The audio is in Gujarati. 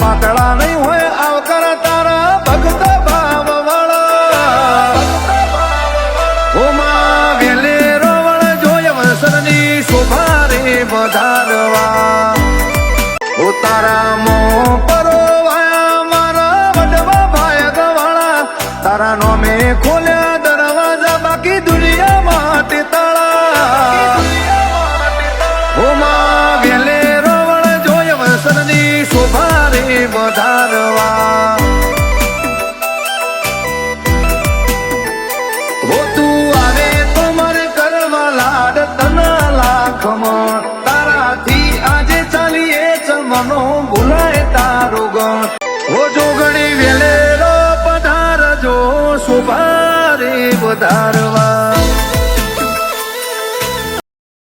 પાતળા નહીં હોય આવકાર તારા ભક્ત ભાવ વાળા હોમાં વેલે રોવણ જોય વસરની શોભા રે વધારવા હો તારા મો પરોવાયા મારા વડવા ભાઈ ગવાળા તારા નોમે ખોલ્યા દરવાજા બાકી દુનિયા માટે તાળા હોમાં વેલે રોવણ જોય વસરની શોભા રે વધારવા